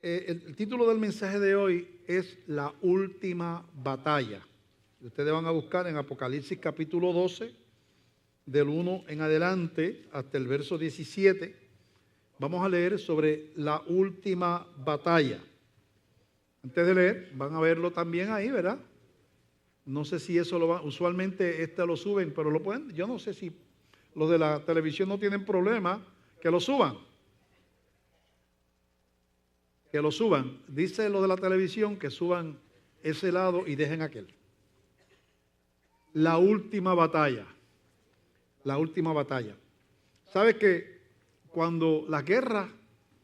El título del mensaje de hoy es La última batalla. Ustedes van a buscar en Apocalipsis capítulo 12, del 1 en adelante hasta el verso 17. Vamos a leer sobre la última batalla. Antes de leer, van a verlo también ahí, ¿verdad? No sé si eso usualmente lo suben, pero lo pueden. Yo no sé si los de la televisión no tienen problema que lo suban. Que lo suban. Dice lo de la televisión que suban ese lado y dejen aquel. La última batalla. La última batalla. ¿Sabes que cuando las guerras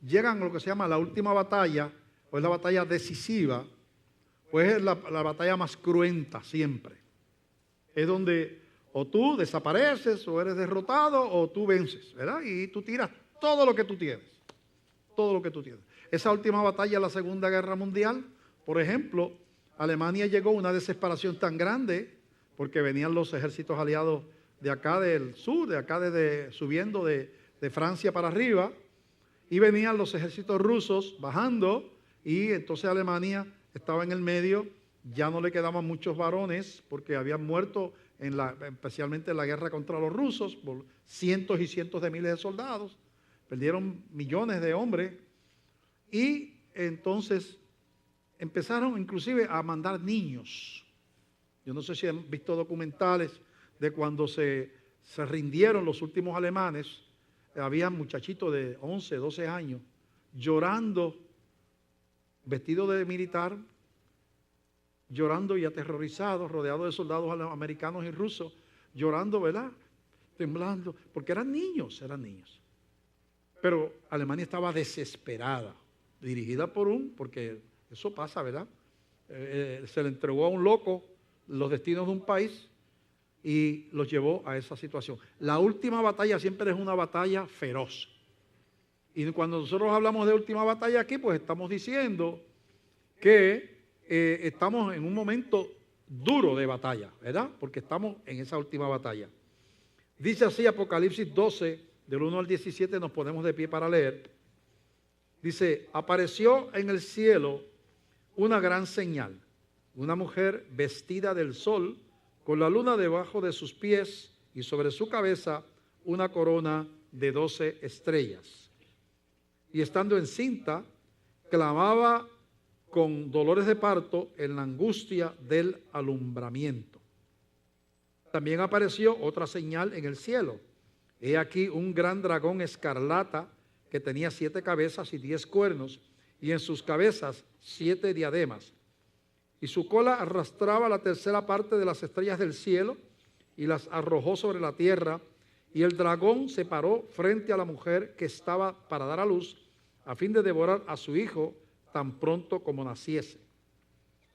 llegan a lo que se llama la última batalla, o es la batalla decisiva, pues es la batalla más cruenta siempre? Es donde o tú desapareces, o eres derrotado, o tú vences, ¿verdad? Y tú tiras todo lo que tú tienes. Todo lo que tú tienes. Esa última batalla en la Segunda Guerra Mundial, por ejemplo, Alemania llegó a una desesperación tan grande porque venían los ejércitos aliados de acá del sur, de acá subiendo de Francia para arriba, y venían los ejércitos rusos bajando, y entonces Alemania estaba en el medio. Ya no le quedaban muchos varones porque habían muerto especialmente en la guerra contra los rusos, por cientos y cientos de miles de soldados. Perdieron millones de hombres. Y entonces empezaron inclusive a mandar niños. Yo no sé si han visto documentales de cuando se rindieron los últimos alemanes. Había muchachitos de 11, 12 años llorando, vestidos de militar, llorando y aterrorizados, rodeados de soldados americanos y rusos, llorando, ¿verdad? Temblando, porque eran niños. Pero Alemania estaba desesperada, dirigida porque eso pasa, ¿verdad? Se le entregó a un loco los destinos de un país y los llevó a esa situación. La última batalla siempre es una batalla feroz. Y cuando nosotros hablamos de última batalla aquí, pues estamos diciendo que estamos en un momento duro de batalla, ¿verdad? Porque estamos en esa última batalla. Dice así Apocalipsis 12, del 1 al 17, nos ponemos de pie para leer. Dice: apareció en el cielo una gran señal, una mujer vestida del sol, con la luna debajo de sus pies y sobre su cabeza una corona de 12 estrellas. Y estando encinta, clamaba con dolores de parto en la angustia del alumbramiento. También apareció otra señal en el cielo. He aquí un gran dragón escarlata que tenía 7 cabezas y 10 cuernos, y en sus cabezas 7 diademas. Y su cola arrastraba la tercera parte de las estrellas del cielo y las arrojó sobre la tierra. Y el dragón se paró frente a la mujer que estaba para dar a luz, a fin de devorar a su hijo tan pronto como naciese.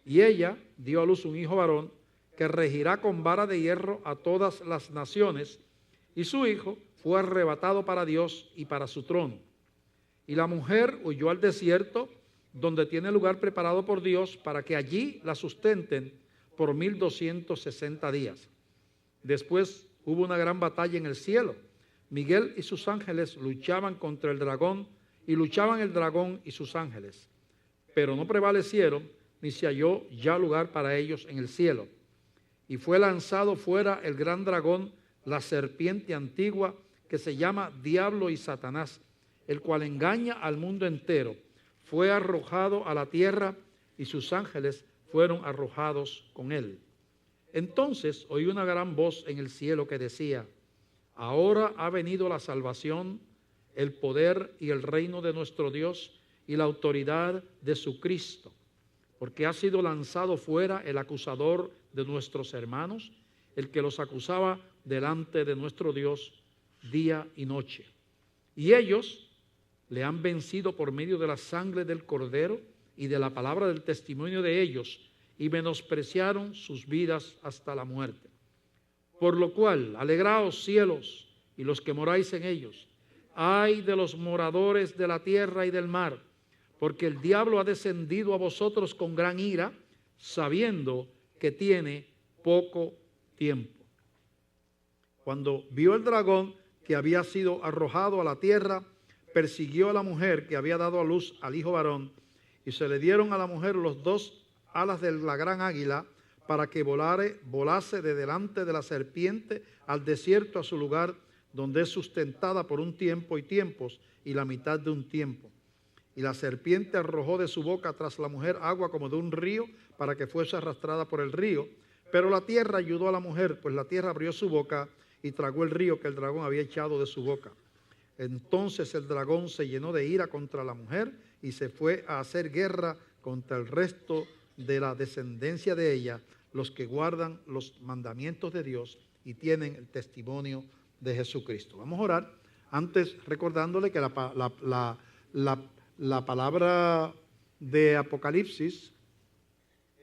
Y ella dio a luz un hijo varón que regirá con vara de hierro a todas las naciones, y su hijo fue arrebatado para Dios y para su trono. Y la mujer huyó al desierto, donde tiene lugar preparado por Dios para que allí la sustenten por 1260 días. Después hubo una gran batalla en el cielo. Miguel y sus ángeles luchaban contra el dragón, y luchaban el dragón y sus ángeles, pero no prevalecieron, ni se halló ya lugar para ellos en el cielo. Y fue lanzado fuera el gran dragón, la serpiente antigua, que se llama Diablo y Satanás, el cual engaña al mundo entero. Fue arrojado a la tierra, y sus ángeles fueron arrojados con él. Entonces oí una gran voz en el cielo que decía: ahora ha venido la salvación, el poder y el reino de nuestro Dios y la autoridad de su Cristo, porque ha sido lanzado fuera el acusador de nuestros hermanos, el que los acusaba delante de nuestro Dios día y noche. Y ellos le han vencido por medio de la sangre del Cordero y de la palabra del testimonio de ellos, y menospreciaron sus vidas hasta la muerte. Por lo cual, alegraos cielos y los que moráis en ellos. Ay de los moradores de la tierra y del mar, porque el diablo ha descendido a vosotros con gran ira, sabiendo que tiene poco tiempo. Cuando vio el dragón que había sido arrojado a la tierra, persiguió a la mujer que había dado a luz al hijo varón, Y se le dieron a la mujer los 2 alas de la gran águila para que volase de delante de la serpiente al desierto, a su lugar, donde es sustentada por un tiempo y tiempos y la mitad de un tiempo. Y la serpiente arrojó de su boca tras la mujer agua como de un río, para que fuese arrastrada por el río. Pero la tierra ayudó a la mujer, pues la tierra abrió su boca y tragó el río que el dragón había echado de su boca. Entonces el dragón se llenó de ira contra la mujer y se fue a hacer guerra contra el resto de la descendencia de ella, los que guardan los mandamientos de Dios y tienen el testimonio de Jesucristo. Vamos a orar, antes recordándole que la palabra de Apocalipsis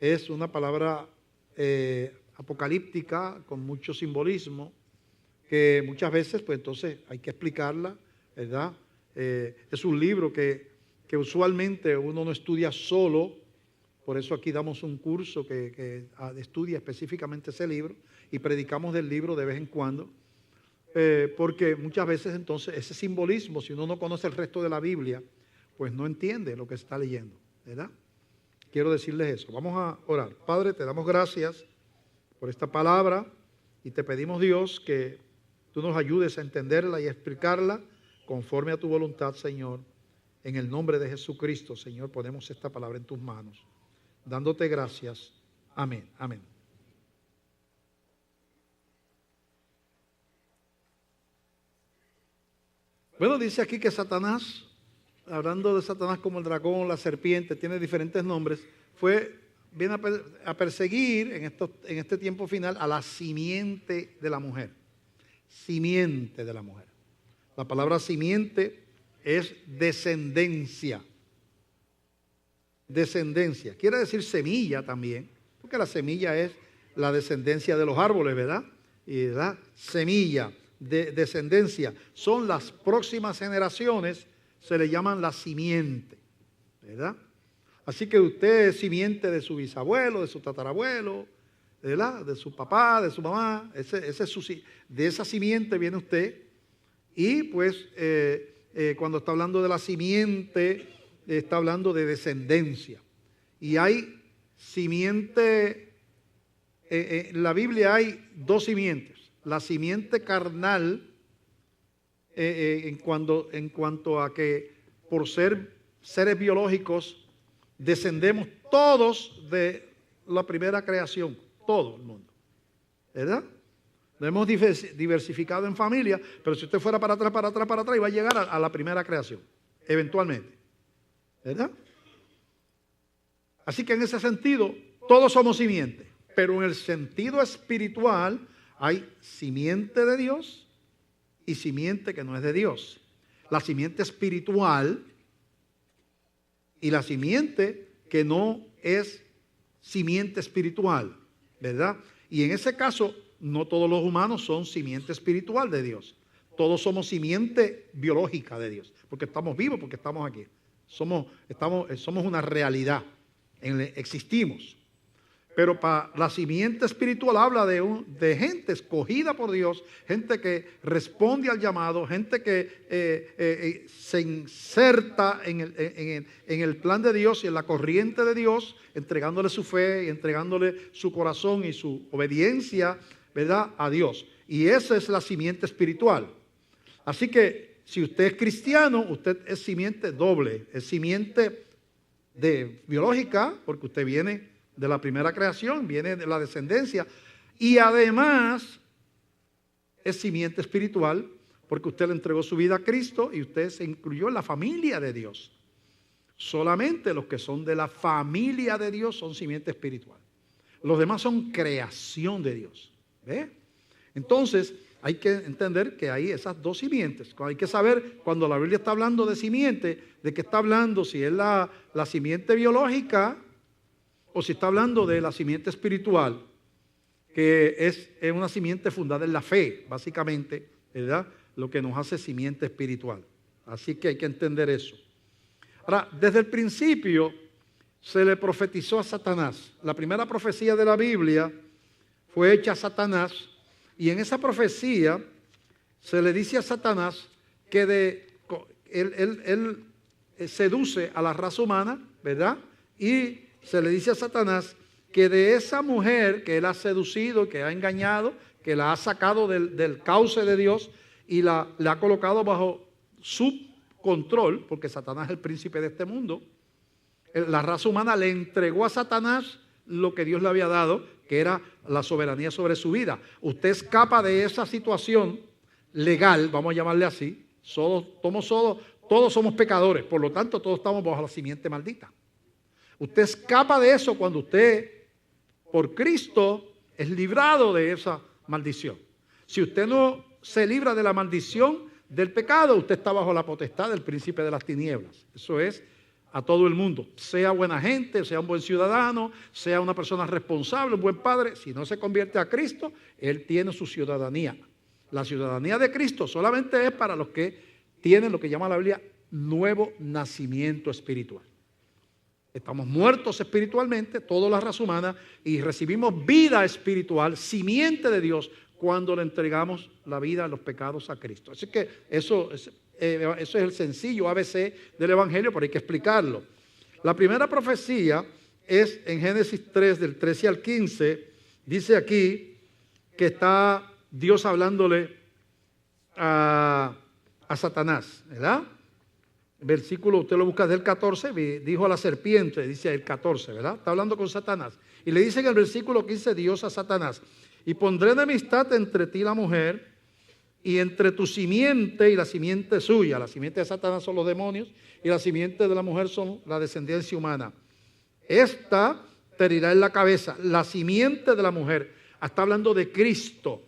es una palabra apocalíptica con mucho simbolismo, que muchas veces pues entonces hay que explicarla, ¿verdad? Es un libro que usualmente uno no estudia solo, por eso aquí damos un curso que estudia específicamente ese libro y predicamos del libro de vez en cuando, porque muchas veces entonces ese simbolismo, si uno no conoce el resto de la Biblia, pues no entiende lo que está leyendo, ¿verdad? Quiero decirles eso. Vamos a orar. Padre, te damos gracias por esta palabra y te pedimos, Dios, que tú nos ayudes a entenderla y a explicarla conforme a tu voluntad, Señor. En el nombre de Jesucristo, Señor, ponemos esta palabra en tus manos, dándote gracias. Amén, amén. Bueno, dice aquí que Satanás, hablando de Satanás como el dragón, la serpiente, tiene diferentes nombres, viene a perseguir en este tiempo final a la simiente de la mujer. Simiente de la mujer. La palabra simiente es descendencia. Descendencia. Quiere decir semilla también, porque la semilla es la descendencia de los árboles, ¿verdad? Y la semilla, descendencia, son las próximas generaciones, se le llaman la simiente, ¿verdad? Así que usted es simiente de su bisabuelo, de su tatarabuelo, ¿verdad? De su papá, de su mamá, de esa simiente viene usted. Y pues cuando está hablando de la simiente, está hablando de descendencia. Y hay simiente, en la Biblia hay 2 simientes. La simiente carnal, en cuanto a que por ser seres biológicos descendemos todos de la primera creación, todo el mundo, ¿verdad? Nos hemos diversificado en familia, pero si usted fuera para atrás, iba a llegar a la primera creación, eventualmente, ¿verdad? Así que en ese sentido, todos somos simiente, pero en el sentido espiritual hay simiente de Dios y simiente que no es de Dios. La simiente espiritual y la simiente que no es simiente espiritual, ¿verdad? Y en ese caso, no todos los humanos son simiente espiritual de Dios. Todos somos simiente biológica de Dios, porque estamos vivos, porque estamos aquí. Somos una realidad, existimos. Pero para la simiente espiritual habla de gente escogida por Dios, gente que responde al llamado, gente que se inserta en el plan de Dios y en la corriente de Dios, entregándole su fe y entregándole su corazón y su obediencia, ¿verdad?, a Dios. Y esa es la simiente espiritual. Así que si usted es cristiano, usted es simiente doble, es simiente biológica, porque usted viene de la primera creación, viene de la descendencia, y además es simiente espiritual, porque usted le entregó su vida a Cristo y usted se incluyó en la familia de Dios. Solamente los que son de la familia de Dios son simiente espiritual. Los demás son creación de Dios. ¿Ve? Entonces, hay que entender que hay esas 2 simientes. Hay que saber cuando la Biblia está hablando de simiente, de qué está hablando, si es la simiente biológica o si está hablando de la simiente espiritual, que es una simiente fundada en la fe, básicamente, ¿verdad? Lo que nos hace simiente espiritual. Así que hay que entender eso. Ahora, desde el principio se le profetizó a Satanás. La primera profecía de la Biblia fue hecha a Satanás, y en esa profecía se le dice a Satanás que él seduce a la raza humana, ¿verdad? Y se le dice a Satanás que de esa mujer que él ha seducido, que ha engañado, que la ha sacado del cauce de Dios y la ha colocado bajo su control, porque Satanás es el príncipe de este mundo, la raza humana le entregó a Satanás lo que Dios le había dado, que era la soberanía sobre su vida. Usted escapa de esa situación legal, vamos a llamarle así. Todos somos pecadores, por lo tanto todos estamos bajo la simiente maldita. Usted escapa de eso cuando usted, por Cristo, es librado de esa maldición. Si usted no se libra de la maldición del pecado, usted está bajo la potestad del príncipe de las tinieblas. Eso es a todo el mundo, sea buena gente, sea un buen ciudadano, sea una persona responsable, un buen padre. Si no se convierte a Cristo, él tiene su ciudadanía. La ciudadanía de Cristo solamente es para los que tienen lo que llama la Biblia nuevo nacimiento espiritual. Estamos muertos espiritualmente, toda la raza humana, y recibimos vida espiritual, simiente de Dios, cuando le entregamos la vida a los pecados a Cristo. Así que eso es el sencillo ABC del Evangelio, pero hay que explicarlo. La primera profecía es en Génesis 3, del 13 al 15. Dice aquí que está Dios hablándole a Satanás, ¿verdad? Versículo, usted lo busca del 14, dijo a la serpiente, dice el 14, ¿verdad? Está hablando con Satanás. Y le dice en el versículo 15 Dios a Satanás: y pondré enemistad entre ti y la mujer, y entre tu simiente y la simiente suya. La simiente de Satanás son los demonios, y la simiente de la mujer son la descendencia humana. Esta te herirá en la cabeza, la simiente de la mujer. Está hablando de Cristo.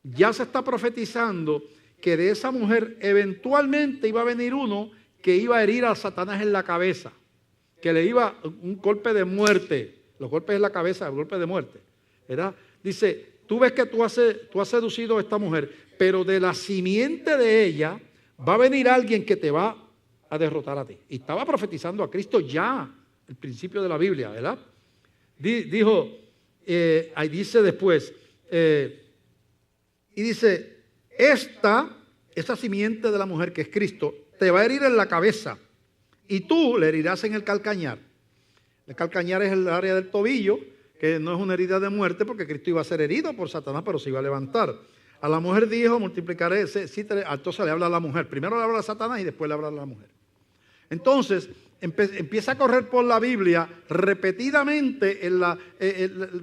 Ya se está profetizando que de esa mujer eventualmente iba a venir uno que iba a herir a Satanás en la cabeza, que le iba un golpe de muerte. Los golpes en la cabeza, el golpe de muerte, ¿verdad? Dice, tú ves que tú has seducido a esta mujer, pero de la simiente de ella va a venir alguien que te va a derrotar a ti. Y estaba profetizando a Cristo ya, el principio de la Biblia, ¿verdad? Dijo, ahí dice después, y dice, esa simiente de la mujer que es Cristo, te va a herir en la cabeza y tú le herirás en el calcañar. El calcañar es el área del tobillo, que no es una herida de muerte porque Cristo iba a ser herido por Satanás, pero se iba a levantar. A la mujer dijo, multiplicaré, entonces le habla a la mujer. Primero le habla a Satanás y después le habla a la mujer. Entonces, empieza a correr por la Biblia repetidamente,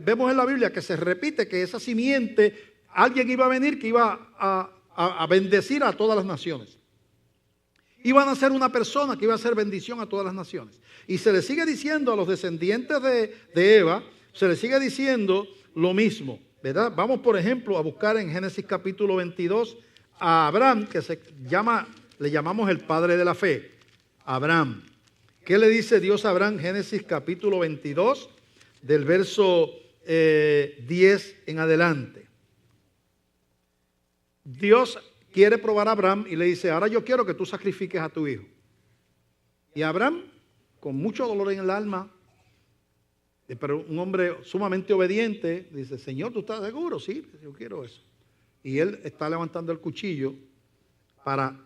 vemos en la Biblia que se repite que esa simiente, alguien iba a venir que iba a bendecir a todas las naciones. Iban a ser una persona que iba a hacer bendición a todas las naciones. Y se le sigue diciendo a los descendientes de Eva, se le sigue diciendo lo mismo, ¿verdad? Vamos, por ejemplo, a buscar en Génesis capítulo 22 a Abraham, que le llamamos el padre de la fe. Abraham. ¿Qué le dice Dios a Abraham? Génesis capítulo 22, del verso 10 en adelante. Dios quiere probar a Abraham y le dice, ahora yo quiero que tú sacrifiques a tu hijo. Y Abraham, con mucho dolor en el alma, pero un hombre sumamente obediente, dice, Señor, ¿tú estás seguro? Sí, yo quiero eso. Y él está levantando el cuchillo para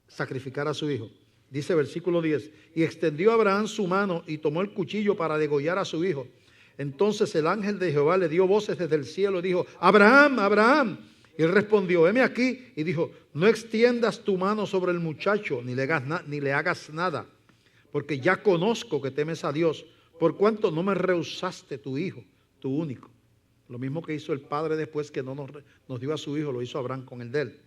sacrificar a su hijo. Dice versículo 10, y extendió Abraham su mano y tomó el cuchillo para degollar a su hijo. Entonces el ángel de Jehová le dio voces desde el cielo y dijo, Abraham, Abraham. Y él respondió, heme aquí. Y dijo, no extiendas tu mano sobre el muchacho, ni le hagas nada, porque ya conozco que temes a Dios, por cuanto no me rehusaste tu hijo, tu único. Lo mismo que hizo el padre después que no nos dio a su hijo, lo hizo Abraham con el de él.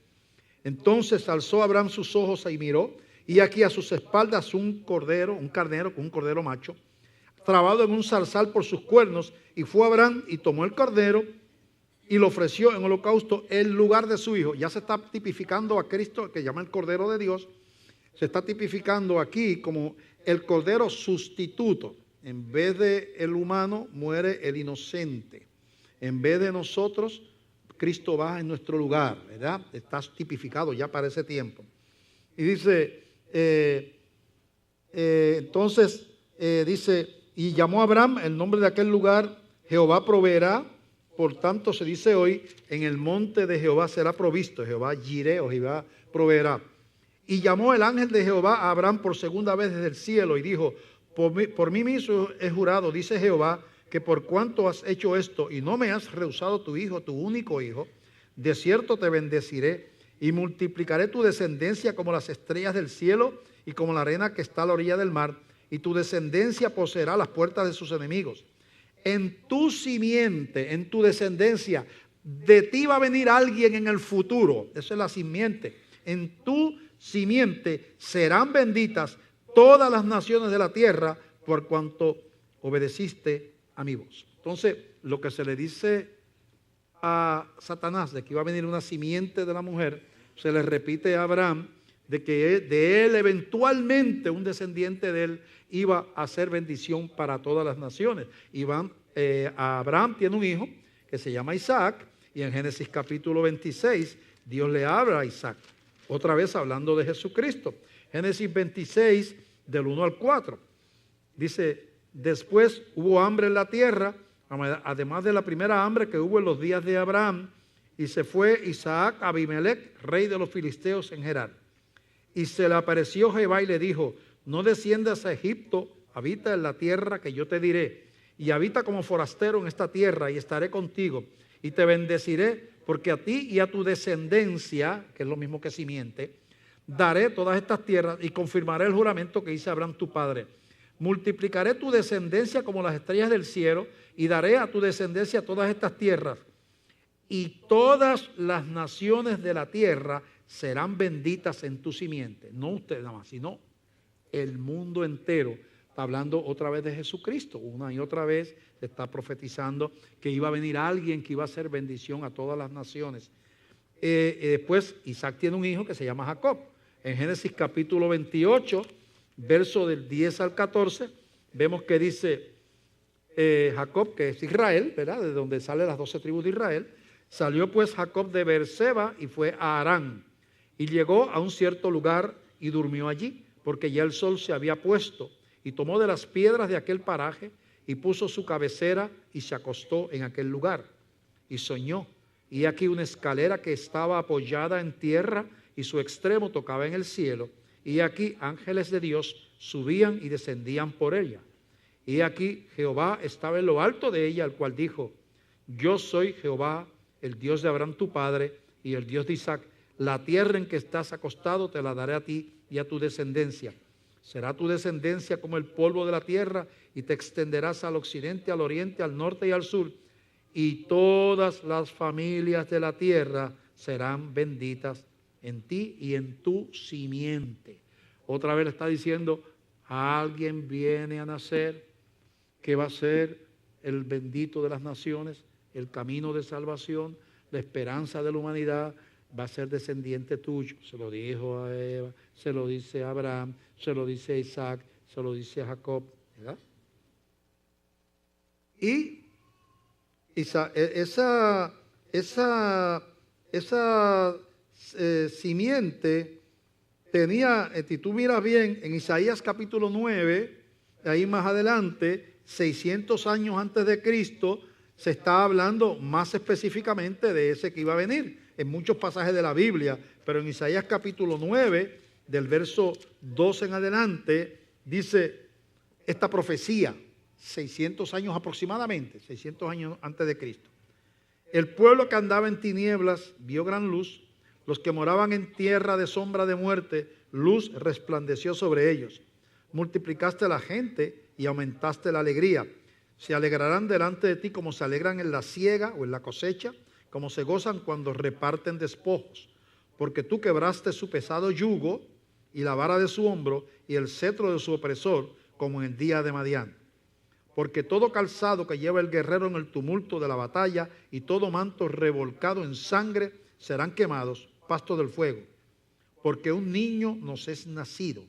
Entonces alzó Abraham sus ojos y miró, y aquí a sus espaldas un carnero con un cordero macho, trabado en un zarzal por sus cuernos, y fue Abraham y tomó el cordero y lo ofreció en holocausto en lugar de su hijo. Ya se está tipificando a Cristo, que llama el Cordero de Dios, se está tipificando aquí como el Cordero sustituto. En vez de el humano, muere el inocente. En vez de nosotros, Cristo va en nuestro lugar, ¿verdad? Está tipificado ya para ese tiempo. Y dice, entonces, dice, y llamó a Abraham el nombre de aquel lugar, Jehová proveerá. Por tanto, se dice hoy, en el monte de Jehová será provisto, Jehová Jireh o Jehová proveerá. Y llamó el ángel de Jehová a Abraham por segunda vez desde el cielo y dijo, por mí mismo he jurado, dice Jehová, que por cuanto has hecho esto y no me has rehusado tu hijo, tu único hijo, de cierto te bendeciré y multiplicaré tu descendencia como las estrellas del cielo y como la arena que está a la orilla del mar, y tu descendencia poseerá las puertas de sus enemigos. En tu simiente, en tu descendencia, de ti va a venir alguien en el futuro. Esa es la simiente. En tu simiente serán benditas todas las naciones de la tierra por cuanto obedeciste a mi voz. Entonces, lo que se le dice a Satanás de que iba a venir una simiente de la mujer, se le repite a Abraham de que de él eventualmente un descendiente de él iba a ser bendición para todas las naciones. Abraham tiene un hijo que se llama Isaac, y en Génesis capítulo 26 Dios le habla a Isaac, otra vez hablando de Jesucristo. Génesis 26 del 1 al 4 dice: después hubo hambre en la tierra, además de la primera hambre que hubo en los días de Abraham, y se fue Isaac a Abimelech, rey de los filisteos, en Gerar. Y se le apareció Jehová y le dijo: no desciendas a Egipto, habita en la tierra que yo te diré, y habita como forastero en esta tierra, y estaré contigo, y te bendeciré, porque a ti y a tu descendencia, que es lo mismo que simiente, daré todas estas tierras, y confirmaré el juramento que hice a Abraham tu padre. Multiplicaré tu descendencia como las estrellas del cielo, y daré a tu descendencia todas estas tierras, y todas las naciones de la tierra serán benditas en tu simiente. No usted nada más, sino el mundo entero. Está hablando otra vez de Jesucristo. Una y otra vez se está profetizando que iba a venir alguien que iba a ser bendición a todas las naciones. Después Isaac tiene un hijo que se llama Jacob. En Génesis capítulo 28, verso del 10 al 14, vemos que dice Jacob, que es Israel, ¿verdad? De donde salen las 12 tribus de Israel. Salió pues Jacob de Beerseba y fue a Harán. Y llegó a un cierto lugar y durmió allí, porque ya el sol se había puesto. Y tomó de las piedras de aquel paraje y puso su cabecera y se acostó en aquel lugar. Y soñó. Y aquí una escalera que estaba apoyada en tierra y su extremo tocaba en el cielo. Y aquí ángeles de Dios subían y descendían por ella. Y aquí Jehová estaba en lo alto de ella, al cual dijo: yo soy Jehová, el Dios de Abraham tu padre y el Dios de Isaac. La tierra en que estás acostado te la daré a ti y a tu descendencia. Será tu descendencia como el polvo de la tierra, y te extenderás al occidente, al oriente, al norte y al sur. Y todas las familias de la tierra serán benditas en ti y en tu simiente. Otra vez le está diciendo: alguien viene a nacer que va a ser el bendito de las naciones, el camino de salvación, la esperanza de la humanidad. Va a ser descendiente tuyo. Se lo dijo a Eva, se lo dice a Abraham, se lo dice a Isaac, se lo dice a Jacob, ¿verdad? Y esa simiente tenía, si tú miras bien, en Isaías capítulo 9, ahí más adelante, 600 años antes de Cristo, se está hablando más específicamente de ese que iba a venir en muchos pasajes de la Biblia, pero en Isaías capítulo 9, del verso 12 en adelante, dice esta profecía, 600 años aproximadamente, 600 años antes de Cristo. El pueblo que andaba en tinieblas vio gran luz, los que moraban en tierra de sombra de muerte, luz resplandeció sobre ellos. Multiplicaste la gente y aumentaste la alegría. Se alegrarán delante de ti como se alegran en la siega o en la cosecha, como se gozan cuando reparten despojos. Porque tú quebraste su pesado yugo y la vara de su hombro y el cetro de su opresor, como en el día de Madián. Porque todo calzado que lleva el guerrero en el tumulto de la batalla y todo manto revolcado en sangre serán quemados, pasto del fuego. Porque un niño nos es nacido,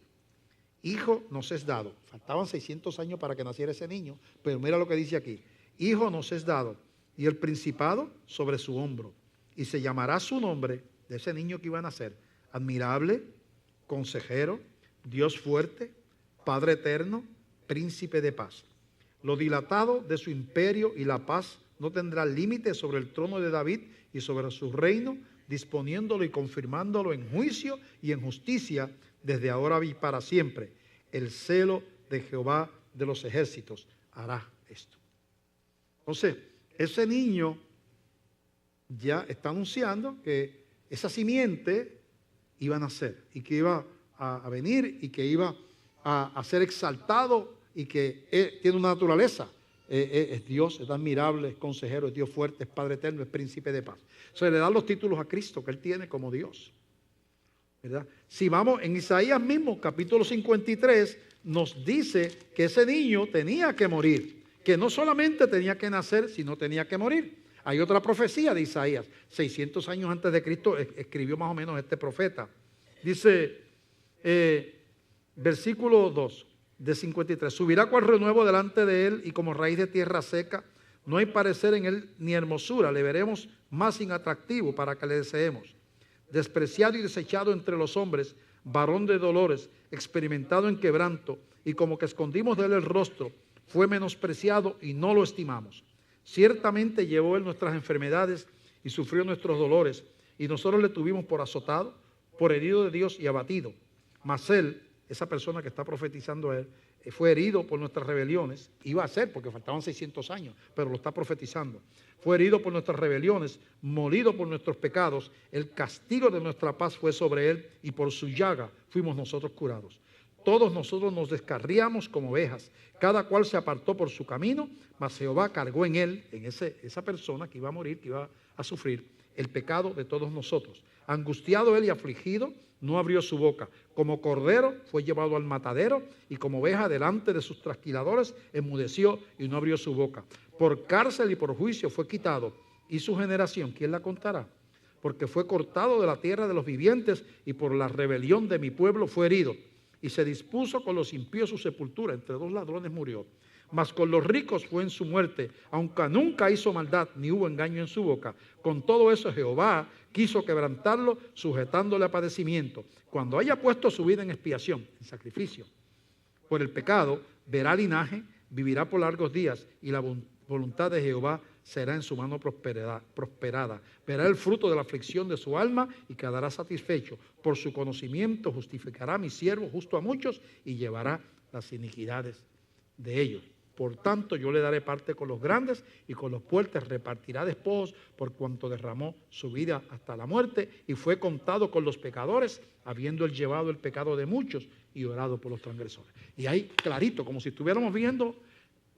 hijo nos es dado. Faltaban 600 años para que naciera ese niño, pero mira lo que dice aquí: hijo nos es dado, y el principado sobre su hombro, y se llamará su nombre, de ese niño que iba a nacer, admirable, consejero, Dios fuerte, Padre eterno, príncipe de paz. Lo dilatado de su imperio y la paz no tendrá límite sobre el trono de David y sobre su reino, disponiéndolo y confirmándolo en juicio y en justicia desde ahora y para siempre. El celo de Jehová de los ejércitos hará esto. Entonces, ese niño ya está anunciando que esa simiente iba a nacer y que iba a venir y que iba a ser exaltado y que tiene una naturaleza. Es Dios, es admirable, es consejero, es Dios fuerte, es Padre eterno, es príncipe de paz. Se le dan los títulos a Cristo que Él tiene como Dios, ¿verdad? Si vamos en Isaías mismo, capítulo 53, nos dice que ese niño tenía que morir, que no solamente tenía que nacer, sino tenía que morir. Hay otra profecía de Isaías, 600 años antes de Cristo escribió más o menos este profeta. Dice, versículo 2 de 53, subirá cual renuevo delante de él y como raíz de tierra seca, no hay parecer en él ni hermosura, le veremos más inatractivo para que le deseemos. Despreciado y desechado entre los hombres, varón de dolores, experimentado en quebranto, y como que escondimos de él el rostro, fue menospreciado y no lo estimamos. Ciertamente llevó él nuestras enfermedades y sufrió nuestros dolores, y nosotros le tuvimos por azotado, por herido de Dios y abatido. Mas él, esa persona que está profetizando a él, fue herido por nuestras rebeliones, iba a ser porque faltaban 600 años, pero lo está profetizando. Fue herido por nuestras rebeliones, molido por nuestros pecados, el castigo de nuestra paz fue sobre él y por su llaga fuimos nosotros curados. Todos nosotros nos descarriamos como ovejas, cada cual se apartó por su camino, mas Jehová cargó en él, en esa persona que iba a morir, que iba a sufrir, el pecado de todos nosotros. Angustiado él y afligido, no abrió su boca. Como cordero fue llevado al matadero y como oveja delante de sus trasquiladores enmudeció y no abrió su boca. Por cárcel y por juicio fue quitado. Y su generación, ¿quién la contará? Porque fue cortado de la tierra de los vivientes y por la rebelión de mi pueblo fue herido. Y se dispuso con los impíos su sepultura. Entre dos ladrones murió. Mas con los ricos fue en su muerte, aunque nunca hizo maldad, ni hubo engaño en su boca. Con todo eso Jehová quiso quebrantarlo, sujetándole a padecimiento. Cuando haya puesto su vida en expiación, en sacrificio, por el pecado, verá linaje, vivirá por largos días, y la voluntad de Jehová será en su mano prosperada. Verá el fruto de la aflicción de su alma y quedará satisfecho. Por su conocimiento justificará a mi siervo justo a muchos y llevará las iniquidades de ellos. Por tanto, yo le daré parte con los grandes y con los fuertes repartirá despojos por cuanto derramó su vida hasta la muerte y fue contado con los pecadores, habiendo él llevado el pecado de muchos y orado por los transgresores. Y ahí clarito, como si estuviéramos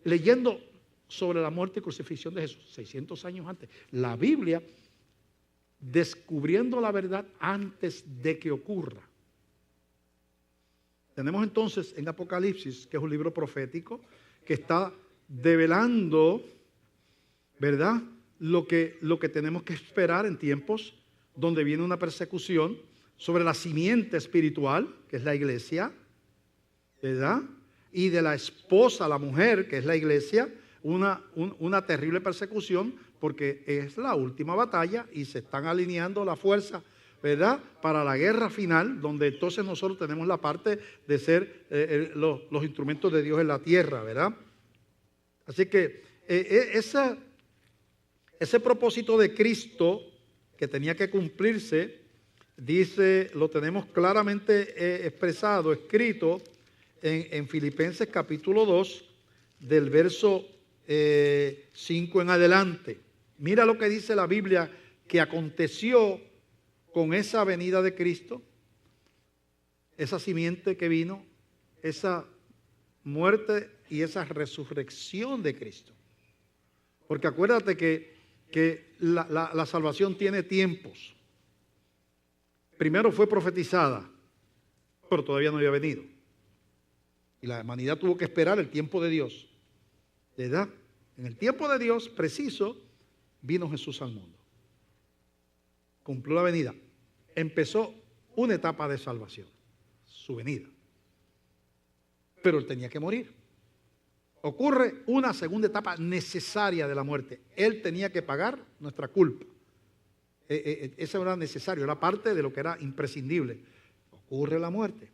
leyendo sobre la muerte y crucifixión de Jesús, 600 años antes. La Biblia descubriendo la verdad antes de que ocurra. Tenemos entonces en Apocalipsis, que es un libro profético, que está develando, ¿verdad?, lo que tenemos que esperar en tiempos donde viene una persecución sobre la simiente espiritual, que es la iglesia, ¿verdad? Y de la esposa, la mujer, que es la iglesia, una terrible persecución, porque es la última batalla y se están alineando la fuerza, ¿verdad?, para la guerra final, donde entonces nosotros tenemos la parte de ser los instrumentos de Dios en la tierra, ¿verdad? Así que ese propósito de Cristo que tenía que cumplirse, dice, lo tenemos claramente expresado, escrito en Filipenses capítulo 2, del verso 5 en adelante. Mira lo que dice la Biblia que aconteció con esa venida de Cristo, esa simiente que vino, esa muerte y esa resurrección de Cristo. Porque acuérdate que la salvación tiene tiempos. Primero fue profetizada, pero todavía no había venido. Y la humanidad tuvo que esperar el tiempo de Dios. ¿Verdad? En el tiempo de Dios preciso vino Jesús al mundo. Cumplió la venida. Empezó una etapa de salvación, su venida. Pero él tenía que morir. Ocurre una segunda etapa necesaria de la muerte. Él tenía que pagar nuestra culpa. Eso era necesario, era parte de lo que era imprescindible. Ocurre la muerte.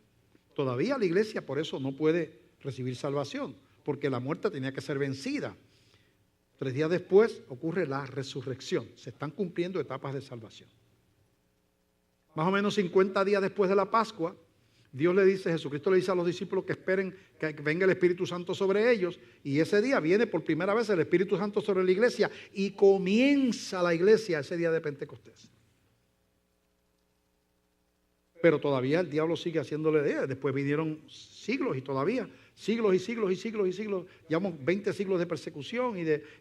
Todavía la iglesia por eso no puede recibir salvación, porque la muerte tenía que ser vencida. 3 días después ocurre la resurrección. Se están cumpliendo etapas de salvación. más o menos 50 días después de la Pascua, Jesucristo le dice a los discípulos que esperen que venga el Espíritu Santo sobre ellos, y ese día viene por primera vez el Espíritu Santo sobre la iglesia y comienza la iglesia ese día de Pentecostés. Pero todavía el diablo sigue haciéndole idea. Después vinieron siglos y todavía siglos y siglos y siglos y siglos, llevamos 20 siglos de persecución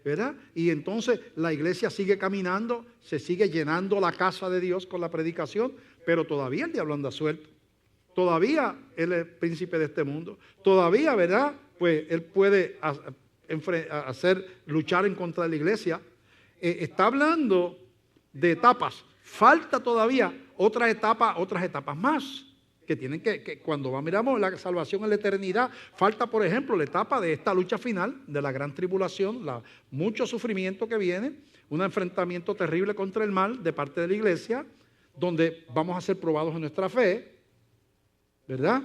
¿verdad? Y entonces la iglesia sigue caminando, se sigue llenando la casa de Dios con la predicación, pero todavía el diablo anda suelto. Todavía él es príncipe de este mundo. Todavía, ¿verdad? Pues él puede luchar en contra de la iglesia. Está hablando de etapas. Falta todavía otras etapas más. Que tienen que cuando miramos la salvación en la eternidad, falta, por ejemplo, la etapa de esta lucha final, de la gran tribulación, mucho sufrimiento que viene, un enfrentamiento terrible contra el mal de parte de la iglesia, donde vamos a ser probados en nuestra fe, ¿verdad?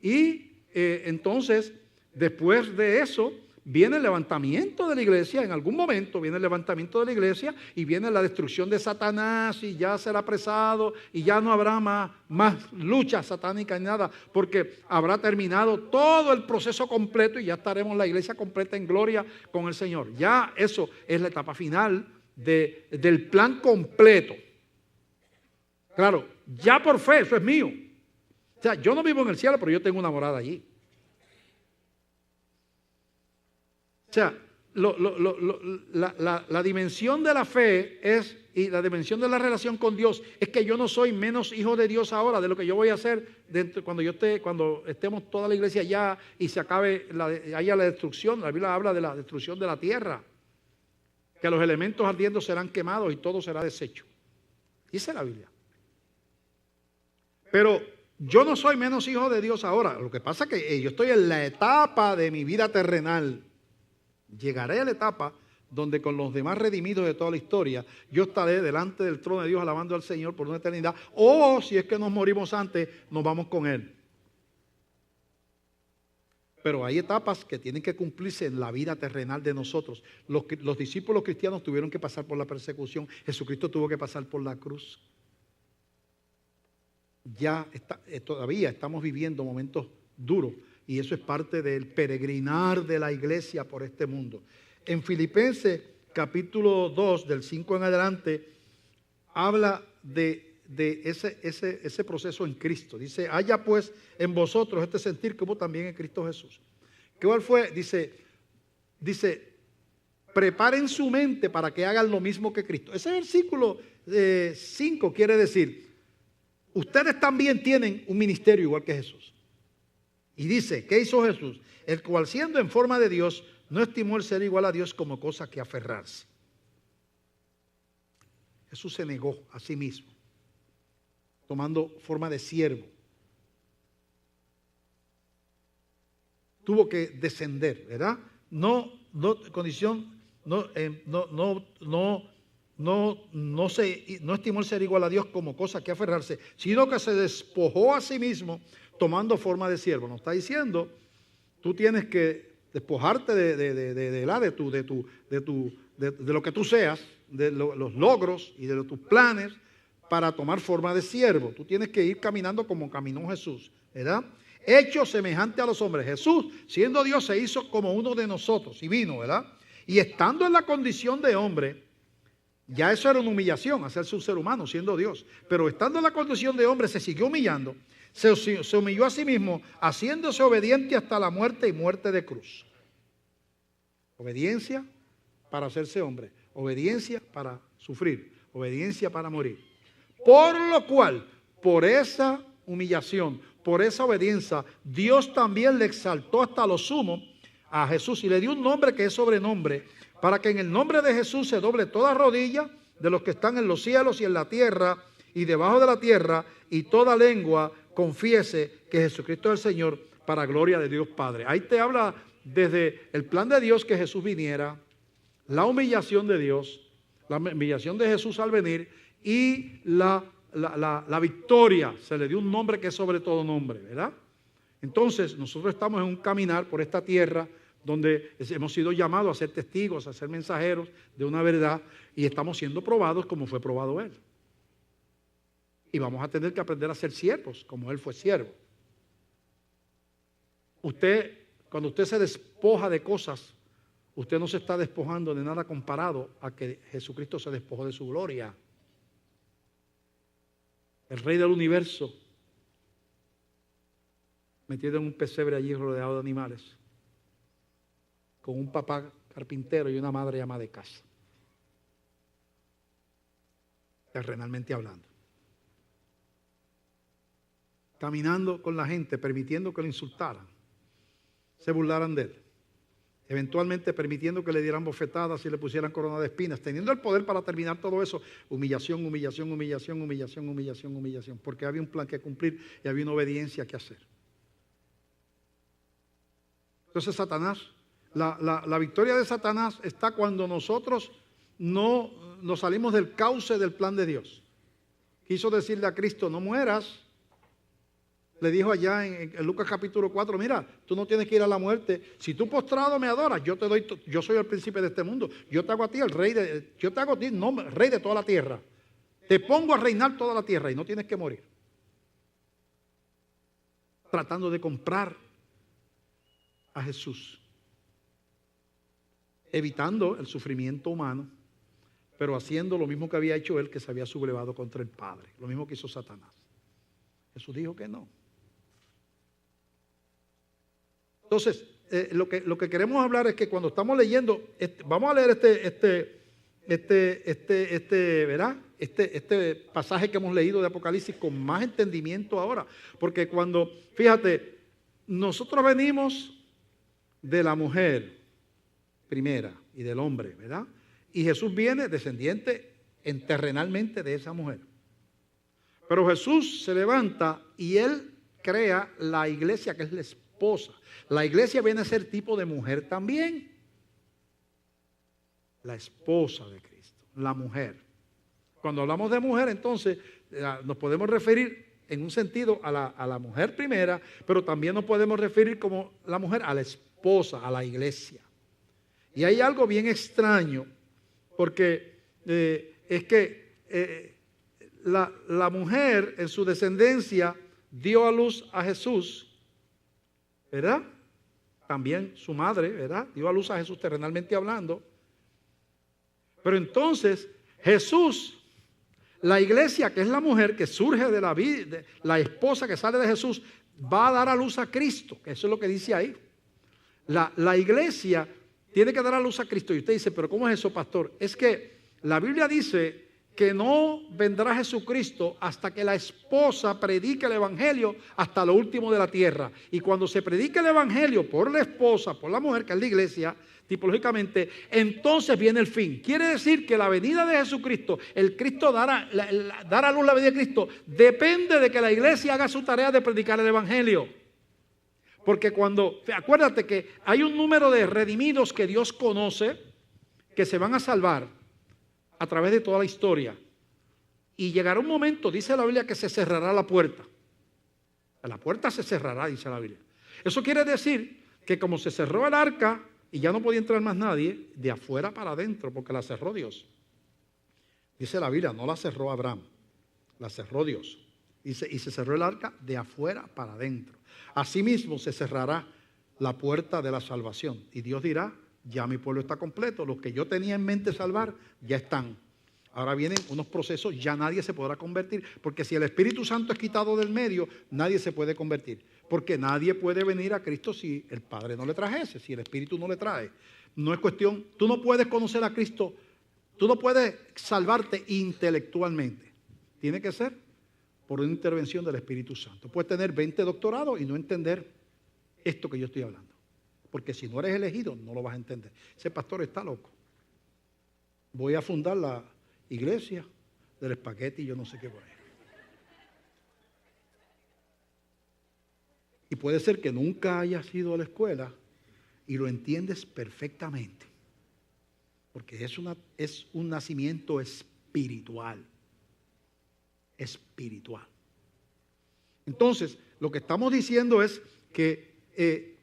Y entonces, después de eso, viene el levantamiento de la iglesia. En algún momento viene el levantamiento de la iglesia y viene la destrucción de Satanás, y ya será apresado y ya no habrá más lucha satánica ni nada, porque habrá terminado todo el proceso completo y ya estaremos la iglesia completa en gloria con el Señor. Ya eso es la etapa final del plan completo. Claro, ya por fe, eso es mío. O sea, yo no vivo en el cielo, pero yo tengo una morada allí. O sea, la dimensión de la fe y la dimensión de la relación con Dios es que yo no soy menos hijo de Dios ahora de lo que yo voy a hacer cuando estemos toda la iglesia allá y se acabe haya la destrucción. La Biblia habla de la destrucción de la tierra, que los elementos ardiendo serán quemados y todo será deshecho. Dice la Biblia. Pero yo no soy menos hijo de Dios ahora. Lo que pasa es que yo estoy en la etapa de mi vida terrenal. Llegaré a la etapa donde con los demás redimidos de toda la historia, yo estaré delante del trono de Dios alabando al Señor por una eternidad. O si es que nos morimos antes, nos vamos con Él. Pero hay etapas que tienen que cumplirse en la vida terrenal de nosotros. Los discípulos cristianos tuvieron que pasar por la persecución. Jesucristo tuvo que pasar por la cruz. Todavía estamos viviendo momentos duros. Y eso es parte del peregrinar de la iglesia por este mundo. En Filipenses capítulo 2, del 5 en adelante, habla de ese proceso en Cristo. Dice, haya pues en vosotros este sentir que hubo también en Cristo Jesús. ¿Cuál fue? Dice, preparen su mente para que hagan lo mismo que Cristo. Ese versículo 5 quiere decir, ustedes también tienen un ministerio igual que Jesús. Y dice, ¿qué hizo Jesús? El cual siendo en forma de Dios, no estimó el ser igual a Dios como cosa que aferrarse. Jesús se negó a sí mismo, tomando forma de siervo. Tuvo que descender, ¿verdad? No estimó el ser igual a Dios como cosa que aferrarse, sino que se despojó a sí mismo, tomando forma de siervo. Nos está diciendo, tú tienes que despojarte de lo que tú seas, de los logros y de tus planes para tomar forma de siervo. Tú tienes que ir caminando como caminó Jesús, ¿verdad? Hecho semejante a los hombres. Jesús, siendo Dios, se hizo como uno de nosotros y vino, ¿verdad? Y estando en la condición de hombre, ya eso era una humillación, hacerse un ser humano siendo Dios. Pero estando en la condición de hombre, se siguió humillando. Se humilló a sí mismo, haciéndose obediente hasta la muerte y muerte de cruz. Obediencia para hacerse hombre, obediencia para sufrir, obediencia para morir. Por lo cual, por esa humillación, por esa obediencia, Dios también le exaltó hasta lo sumo a Jesús y le dio un nombre que es sobrenombre, para que en el nombre de Jesús se doble toda rodilla de los que están en los cielos y en la tierra y debajo de la tierra, y toda lengua confiese que Jesucristo es el Señor, para gloria de Dios Padre. Ahí te habla desde el plan de Dios que Jesús viniera, la humillación de Dios, la humillación de Jesús al venir y la victoria. Se le dio un nombre que es sobre todo nombre, ¿verdad? Entonces nosotros estamos en un caminar por esta tierra donde hemos sido llamados a ser testigos, a ser mensajeros de una verdad, y estamos siendo probados como fue probado Él. Y vamos a tener que aprender a ser siervos, como Él fue siervo. Cuando usted se despoja de cosas, usted no se está despojando de nada comparado a que Jesucristo se despojó de su gloria. El Rey del universo, metido en un pesebre allí rodeado de animales, con un papá carpintero y una madre ama de casa, terrenalmente hablando, caminando con la gente, permitiendo que lo insultaran, se burlaran de él, eventualmente permitiendo que le dieran bofetadas y le pusieran corona de espinas, teniendo el poder para terminar todo eso. Humillación, humillación, humillación, humillación, humillación, humillación, porque había un plan que cumplir y había una obediencia que hacer. Entonces Satanás, la victoria de Satanás está cuando nosotros no nos salimos del cauce del plan de Dios. Quiso decirle a Cristo, no mueras. Le dijo allá en Lucas capítulo 4, mira, tú no tienes que ir a la muerte. Si tú postrado me adoras, yo soy el príncipe de este mundo. Yo te hago a ti el rey yo te hago a ti rey de toda la tierra. Te pongo a reinar toda la tierra y no tienes que morir. Tratando de comprar a Jesús, evitando el sufrimiento humano, pero haciendo lo mismo que había hecho él, que se había sublevado contra el Padre, lo mismo que hizo Satanás. Jesús dijo que no. Entonces, lo que queremos hablar es que cuando estamos leyendo, vamos a leer ¿verdad? Este pasaje que hemos leído de Apocalipsis con más entendimiento ahora, porque fíjate, nosotros venimos de la mujer primera y del hombre, ¿verdad? Y Jesús viene descendiente terrenalmente de esa mujer. Pero Jesús se levanta y Él crea la iglesia, que es la esposa. La iglesia viene a ser tipo de mujer también. La esposa de Cristo, la mujer. Cuando hablamos de mujer, entonces nos podemos referir en un sentido a la mujer primera, pero también nos podemos referir como la mujer a la esposa, a la iglesia. Y hay algo bien extraño, porque es que la mujer en su descendencia dio a luz a Jesús, ¿verdad? También su madre, ¿verdad? Dio a luz a Jesús terrenalmente hablando. Pero entonces Jesús, la iglesia, que es la mujer que surge de la vida, la esposa que sale de Jesús, va a dar a luz a Cristo, que eso es lo que dice ahí. La iglesia tiene que dar a luz a Cristo. Y usted dice, pero ¿cómo es eso, pastor? Es que la Biblia dice que no vendrá Jesucristo hasta que la esposa predique el evangelio hasta lo último de la tierra. Y cuando se predique el evangelio por la esposa, por la mujer, que es la iglesia, tipológicamente, entonces viene el fin. Quiere decir que la venida de Jesucristo, el Cristo dar a luz la venida de Cristo, depende de que la iglesia haga su tarea de predicar el evangelio. Porque acuérdate que hay un número de redimidos que Dios conoce, que se van a salvar a través de toda la historia. Y llegará un momento, dice la Biblia, que se cerrará la puerta. La puerta se cerrará, dice la Biblia. Eso quiere decir que como se cerró el arca y ya no podía entrar más nadie, de afuera para adentro, porque la cerró Dios. Dice la Biblia, no la cerró Abraham, la cerró Dios. Y se cerró el arca de afuera para adentro. Asimismo se cerrará la puerta de la salvación. Y Dios dirá, ya mi pueblo está completo, los que yo tenía en mente salvar, ya están. Ahora vienen unos procesos, ya nadie se podrá convertir, porque si el Espíritu Santo es quitado del medio, nadie se puede convertir. Porque nadie puede venir a Cristo si el Padre no le trajese, si el Espíritu no le trae. No es cuestión, tú no puedes conocer a Cristo, tú no puedes salvarte intelectualmente. Tiene que ser por una intervención del Espíritu Santo. Puedes tener 20 doctorados y no entender esto que yo estoy hablando. Porque si no eres elegido, no lo vas a entender. Ese pastor está loco. Voy a fundar la iglesia del espagueti y yo no sé qué por ahí. Y puede ser que nunca hayas ido a la escuela y lo entiendes perfectamente. Porque es un nacimiento espiritual. Espiritual. Entonces, lo que estamos diciendo es que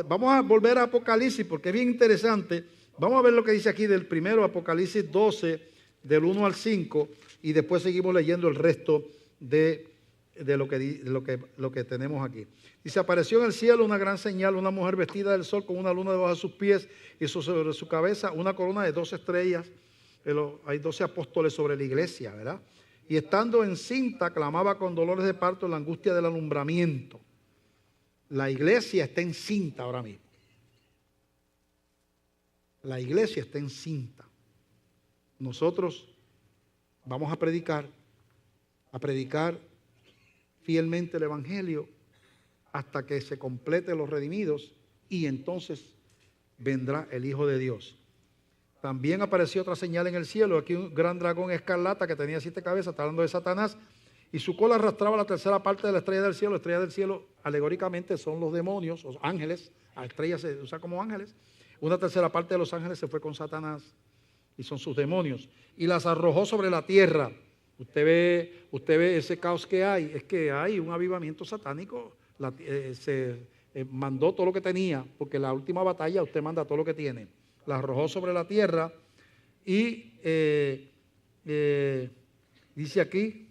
vamos a volver a Apocalipsis porque es bien interesante. Vamos a ver lo que dice aquí del primero Apocalipsis 12, del 1 al 5. y después seguimos leyendo el resto de lo que tenemos aquí. Dice, apareció en el cielo una gran señal, una mujer vestida del sol con una luna debajo de sus pies y sobre su cabeza una corona de 12 estrellas. Hay 12 apóstoles sobre la iglesia, ¿verdad? Y estando encinta, clamaba con dolores de parto en la angustia del alumbramiento. La iglesia está encinta ahora mismo. La iglesia está encinta. Nosotros vamos a predicar fielmente el evangelio hasta que se complete los redimidos y entonces vendrá el Hijo de Dios. También apareció otra señal en el cielo, aquí un gran dragón escarlata que tenía 7 cabezas, está hablando de Satanás, y su cola arrastraba la tercera parte de la estrella del cielo. La estrella del cielo alegóricamente son los demonios, los ángeles, la estrella se usa como ángeles. Una tercera parte de los ángeles se fue con Satanás y son sus demonios, y las arrojó sobre la tierra. Usted ve ese caos que hay, es que hay un avivamiento satánico. Se mandó todo lo que tenía, porque en la última batalla usted manda todo lo que tiene. La arrojó sobre la tierra y dice aquí,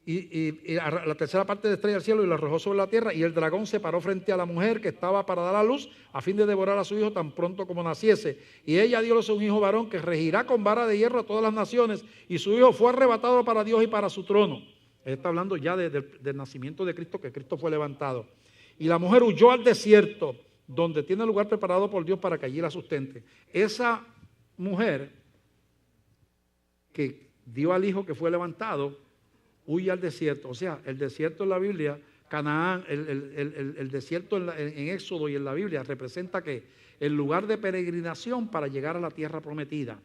y la tercera parte de la estrella del cielo y la arrojó sobre la tierra, y el dragón se paró frente a la mujer que estaba para dar a luz a fin de devorar a su hijo tan pronto como naciese. Y ella dio a un hijo varón que regirá con vara de hierro a todas las naciones, y su hijo fue arrebatado para Dios y para su trono. Él está hablando ya del nacimiento de Cristo, que Cristo fue levantado. Y la mujer huyó al desierto, donde tiene lugar preparado por Dios para que allí la sustente. Esa mujer que dio al hijo que fue levantado, huye al desierto. O sea, el desierto en la Biblia, Canaán, el desierto en Éxodo y en la Biblia representa que el lugar de peregrinación para llegar a la tierra prometida.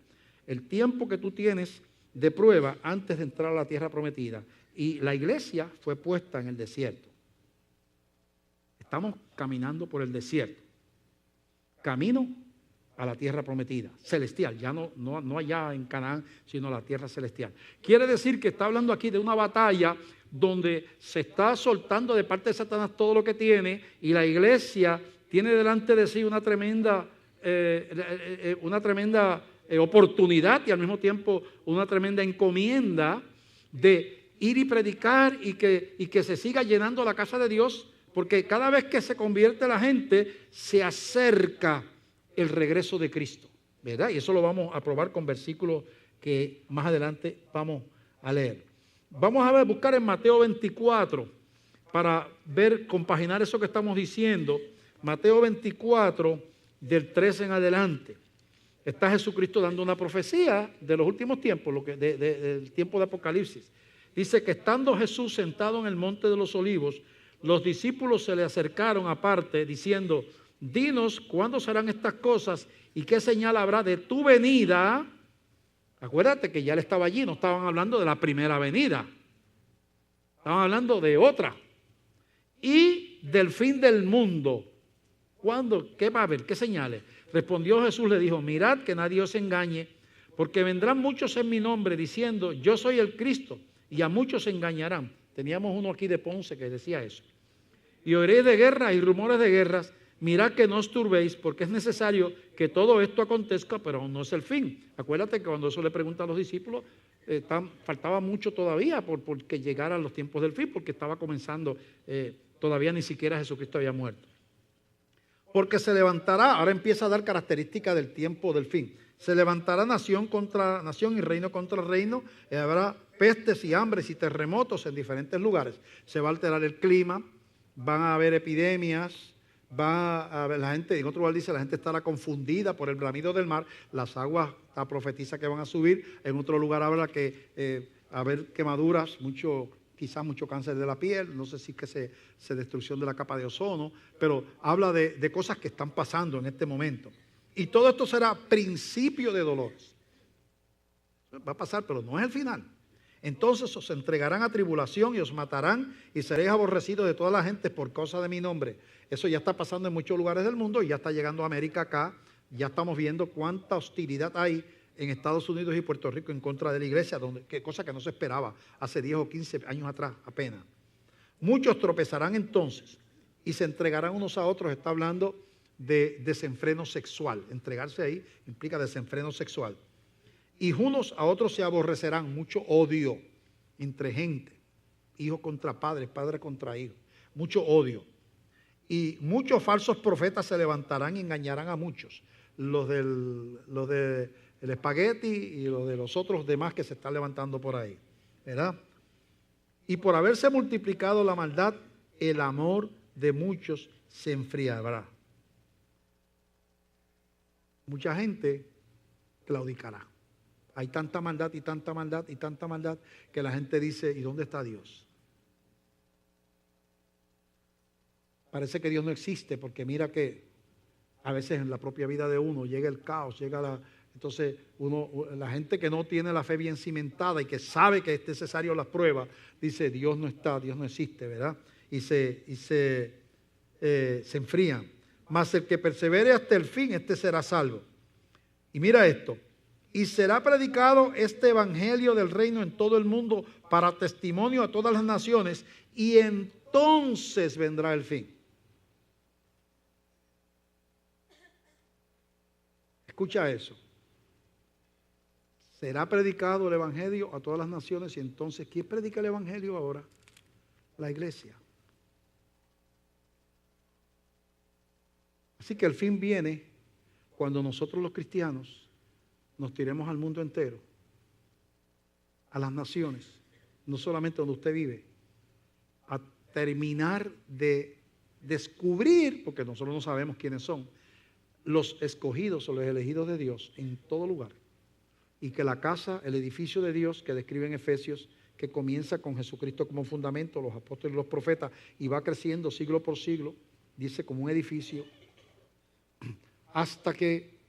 El tiempo que tú tienes de prueba antes de entrar a la tierra prometida. Y la iglesia fue puesta en el desierto. Estamos caminando por el desierto. Camino a la tierra prometida, celestial, ya no allá en Canaán, sino la tierra celestial. Quiere decir que está hablando aquí de una batalla donde se está soltando de parte de Satanás todo lo que tiene, y la iglesia tiene delante de sí una tremenda oportunidad y al mismo tiempo una tremenda encomienda de ir y predicar y que se siga llenando la casa de Dios, porque cada vez que se convierte la gente se acerca el regreso de Cristo, ¿verdad? Y eso lo vamos a probar con versículos que más adelante vamos a leer. Vamos a buscar en Mateo 24 para compaginar eso que estamos diciendo. Mateo 24 del 13 en adelante. Está Jesucristo dando una profecía de los últimos tiempos, del tiempo de Apocalipsis. Dice que estando Jesús sentado en el monte de los olivos, los discípulos se le acercaron aparte diciendo: dinos cuándo serán estas cosas y qué señal habrá de tu venida. Acuérdate que ya él estaba allí, no estaban hablando de la primera venida, estaban hablando de otra. Y del fin del mundo. ¿Cuándo? ¿Qué va a haber? ¿Qué señales? Respondió Jesús, le dijo: mirad que nadie os engañe, porque vendrán muchos en mi nombre diciendo: yo soy el Cristo, y a muchos se engañarán. Teníamos uno aquí de Ponce que decía eso. Y oiréis de guerras y rumores de guerras. Mirad que no os turbéis, porque es necesario que todo esto acontezca, pero aún no es el fin. Acuérdate que cuando eso le pregunta a los discípulos, faltaba mucho todavía porque llegaran los tiempos del fin, porque estaba comenzando, todavía ni siquiera Jesucristo había muerto. Porque se levantará, ahora empieza a dar características del tiempo del fin. Se levantará nación contra nación y reino contra reino, y habrá pestes y hambres y terremotos en diferentes lugares. Se va a alterar el clima, van a haber epidemias. Va a ver la gente, en otro lugar dice, la gente estará confundida por el bramido del mar, las aguas profetiza que van a subir, en otro lugar habla que haber quemaduras, quizás mucho cáncer de la piel, no sé si que se destrucción de la capa de ozono, pero habla de cosas que están pasando en este momento. Y todo esto será principio de dolores. Va a pasar, pero no es el final. Entonces os entregarán a tribulación y os matarán y seréis aborrecidos de toda la gente por causa de mi nombre. Eso ya está pasando en muchos lugares del mundo y ya está llegando a América acá. Ya estamos viendo cuánta hostilidad hay en Estados Unidos y Puerto Rico en contra de la iglesia, cosa que no se esperaba hace 10 o 15 años atrás apenas. Muchos tropezarán entonces y se entregarán unos a otros. Está hablando de desenfreno sexual. Entregarse ahí implica desenfreno sexual. Y unos a otros se aborrecerán, mucho odio entre gente, hijo contra padre, padre contra hijo, mucho odio. Y muchos falsos profetas se levantarán y engañarán a muchos, los del espagueti y los de los otros demás que se están levantando por ahí, ¿verdad? Y por haberse multiplicado la maldad, el amor de muchos se enfriará. Mucha gente claudicará. Hay tanta maldad y tanta maldad y tanta maldad que la gente dice, ¿y dónde está Dios? Parece que Dios no existe porque mira que a veces en la propia vida de uno llega el caos, entonces la gente que no tiene la fe bien cimentada y que sabe que es necesario las pruebas, dice Dios no está, Dios no existe, ¿verdad? Y se enfrían. Mas el que persevere hasta el fin, este será salvo. Y mira esto. Y será predicado este evangelio del reino en todo el mundo para testimonio a todas las naciones, y entonces vendrá el fin. Escucha eso. Será predicado el evangelio a todas las naciones, y entonces, ¿quién predica el evangelio ahora? La iglesia. Así que el fin viene cuando nosotros los cristianos nos tiremos al mundo entero, a las naciones, no solamente donde usted vive, a terminar de descubrir, porque nosotros no sabemos quiénes son, los escogidos o los elegidos de Dios en todo lugar. Y que la casa, el edificio de Dios que describe en Efesios, que comienza con Jesucristo como fundamento, los apóstoles y los profetas, y va creciendo siglo por siglo, dice como un edificio, hasta que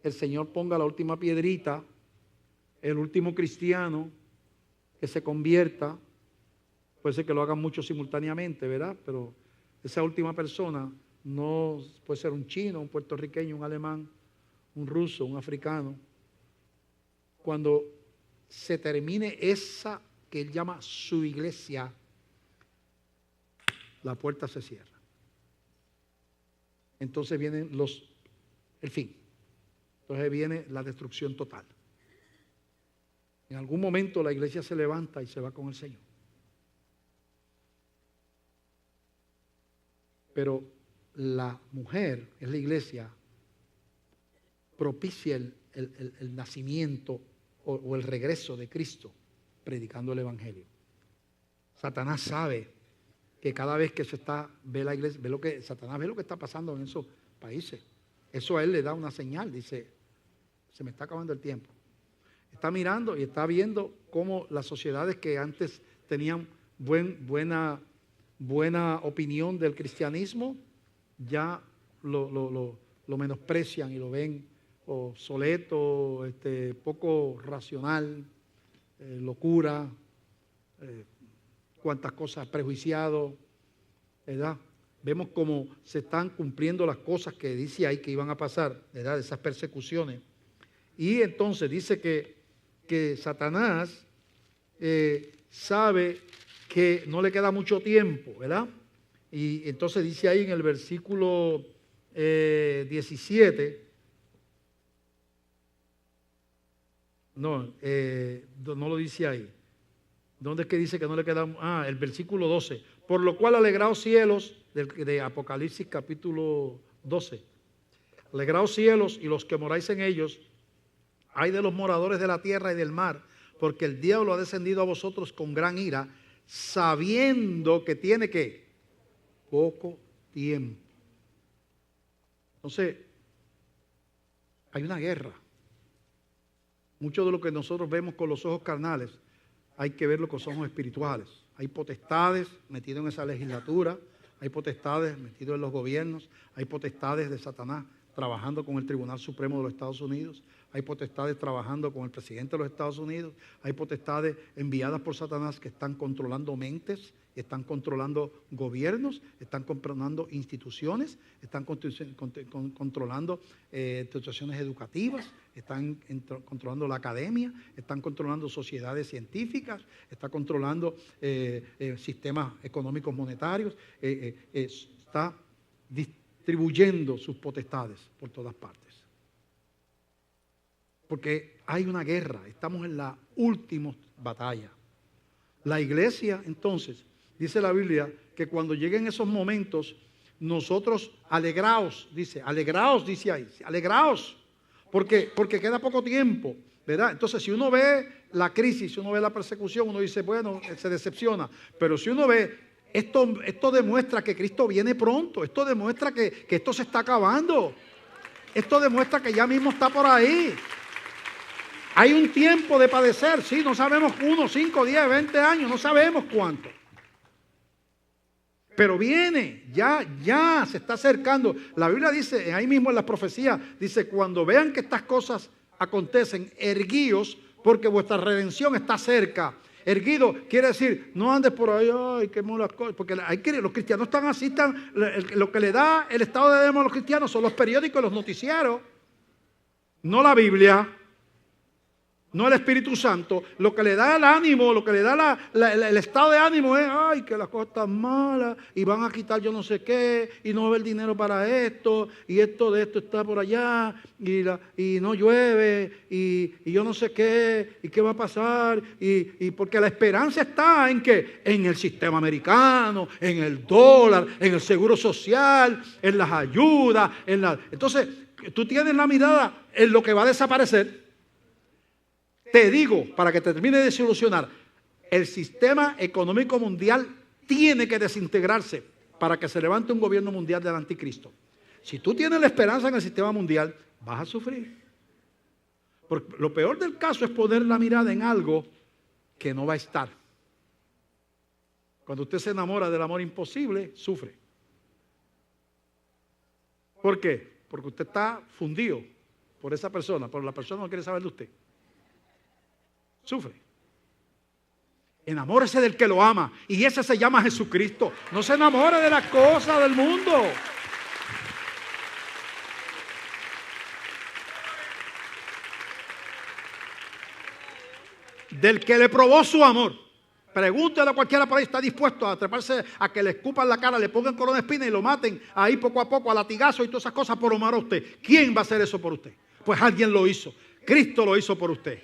el Señor ponga la última piedrita, el último cristiano que se convierta. Puede ser que lo hagan muchos simultáneamente, ¿verdad? Pero esa última persona no puede ser un chino, un puertorriqueño, un alemán, un ruso, un africano. Cuando se termine esa que él llama su iglesia, la puerta se cierra. Entonces vienen el fin. Entonces viene la destrucción total. En algún momento la iglesia se levanta y se va con el Señor. Pero la mujer, es la iglesia, propicia el nacimiento o el regreso de Cristo predicando el evangelio. Satanás sabe que cada vez que ve la iglesia, Satanás ve lo que está pasando en esos países. Eso a él le da una señal, dice, se me está acabando el tiempo. Está mirando y está viendo cómo las sociedades que antes tenían buena opinión del cristianismo, ya lo menosprecian y lo ven obsoleto, poco racional, locura, cuantas cosas, prejuiciado, ¿verdad? Vemos cómo se están cumpliendo las cosas que dice ahí que iban a pasar, ¿verdad? Esas persecuciones. Y entonces dice que Satanás sabe que no le queda mucho tiempo, ¿verdad? Y entonces dice ahí en el versículo 17, no lo dice ahí. ¿Dónde es que dice que no le queda? El versículo 12. Por lo cual alegraos cielos, de Apocalipsis capítulo 12. Alegraos cielos y los que moráis en ellos. Ay de los moradores de la tierra y del mar, porque el diablo ha descendido a vosotros con gran ira, sabiendo que tiene ¿qué? Poco tiempo. Entonces, hay una guerra. Mucho de lo que nosotros vemos con los ojos carnales, hay que verlo con los ojos espirituales. Hay potestades metidas en esa legislatura, hay potestades metidas en los gobiernos, hay potestades de Satanás trabajando con el Tribunal Supremo de los Estados Unidos, hay potestades trabajando con el presidente de los Estados Unidos, hay potestades enviadas por Satanás que están controlando mentes, están controlando gobiernos, están controlando instituciones, están controlando instituciones educativas, están controlando la academia, están controlando sociedades científicas, están controlando sistemas económicos monetarios, está distribuyendo sus potestades por todas partes. Porque hay una guerra, estamos en la última batalla. La iglesia, entonces, dice la Biblia, que cuando lleguen esos momentos, nosotros alegraos, dice ahí, alegraos, porque queda poco tiempo, ¿verdad? Entonces, si uno ve la crisis, si uno ve la persecución, uno dice, bueno, se decepciona, pero si uno ve, esto demuestra que Cristo viene pronto, esto demuestra que esto se está acabando, esto demuestra que ya mismo está por ahí. Hay un tiempo de padecer, sí, no sabemos 1, 5, 10, 20 años, no sabemos cuánto. Pero viene, ya se está acercando. La Biblia dice, ahí mismo en las profecías, dice, cuando vean que estas cosas acontecen, erguíos, porque vuestra redención está cerca. Erguido quiere decir, no andes por ahí, ay, qué malas cosas, porque los cristianos están así, lo que le da el estado de ánimo a los cristianos son los periódicos y los noticieros, no la Biblia. No el Espíritu Santo. Lo que le da el ánimo, lo que le da el estado de ánimo es, ay, que las cosas están malas y van a quitar yo no sé qué y no va a haber dinero para esto y esto de esto está por allá y no llueve y yo no sé qué y qué va a pasar y porque la esperanza está en que en el sistema americano, en el dólar, en el seguro social, en las ayudas, entonces tú tienes la mirada en lo que va a desaparecer. Te digo, para que te termine de desilusionar, el sistema económico mundial tiene que desintegrarse para que se levante un gobierno mundial del anticristo. Si tú tienes la esperanza en el sistema mundial, vas a sufrir. Porque lo peor del caso es poner la mirada en algo que no va a estar. Cuando usted se enamora del amor imposible, sufre. ¿Por qué? Porque usted está fundido por esa persona, pero la persona no quiere saber de usted. Sufre. Enamórese del que lo ama y ese se llama Jesucristo. No se enamore de las cosas del mundo. Del que le probó su amor. Pregúntale a cualquiera por ahí, está dispuesto a treparse, a que le escupan la cara, le pongan corona de espina y lo maten ahí poco a poco a latigazos y todas esas cosas por amar a usted. ¿Quién va a hacer eso por usted? Pues alguien lo hizo. Cristo lo hizo por usted.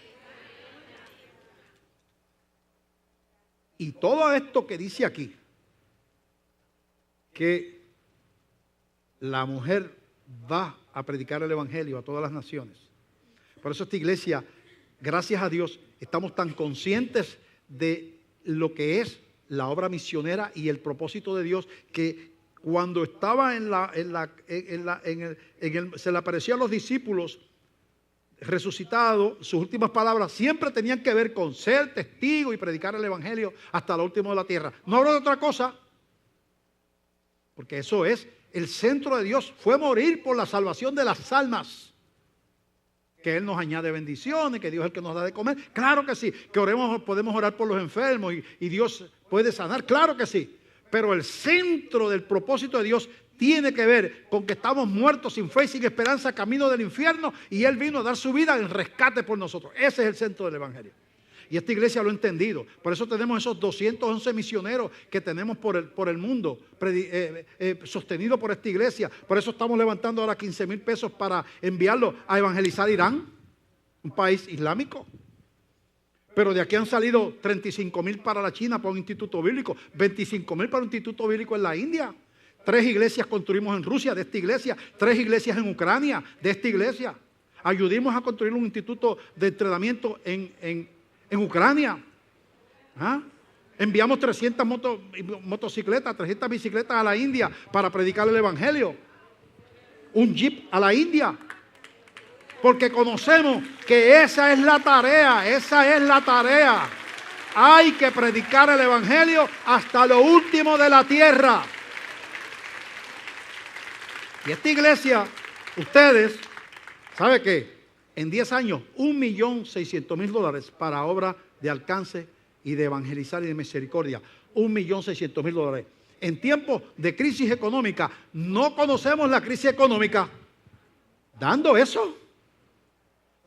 Y todo esto que dice aquí, que la mujer va a predicar el evangelio a todas las naciones. Por eso esta iglesia, gracias a Dios, estamos tan conscientes de lo que es la obra misionera y el propósito de Dios, que cuando estaba se le apareció a los discípulos resucitado, sus últimas palabras siempre tenían que ver con ser testigo y predicar el evangelio hasta lo último de la tierra. No hablo de otra cosa, porque eso es el centro de Dios. Fue morir por la salvación de las almas. Que Él nos añade bendiciones, que Dios es el que nos da de comer. Claro que sí, que podemos orar por los enfermos y Dios puede sanar. Claro que sí, pero el centro del propósito de Dios tiene que ver con que estamos muertos sin fe y sin esperanza, camino del infierno, y Él vino a dar su vida en rescate por nosotros. Ese es el centro del evangelio. Y esta iglesia lo ha entendido. Por eso tenemos esos 211 misioneros que tenemos por el mundo, sostenidos por esta iglesia. Por eso estamos levantando ahora 15,000 pesos para enviarlo a evangelizar Irán, un país islámico. Pero de aquí han salido 35,000 para la China, para un instituto bíblico, 25,000 para un instituto bíblico en la India. 3 iglesias construimos en Rusia de esta iglesia, 3 iglesias en Ucrania de esta iglesia. Ayudimos a construir un instituto de entrenamiento en Ucrania. ¿Ah? Enviamos 300 motocicletas, 300 bicicletas a la India para predicar el evangelio. Un jeep a la India. Porque conocemos que esa es la tarea. Hay que predicar el evangelio hasta lo último de la tierra. Y esta iglesia, ustedes, ¿sabe qué? En 10 años, $1.600.000 para obra de alcance y de evangelizar y de misericordia. $1.600.000. En tiempos de crisis económica, no conocemos la crisis económica dando eso.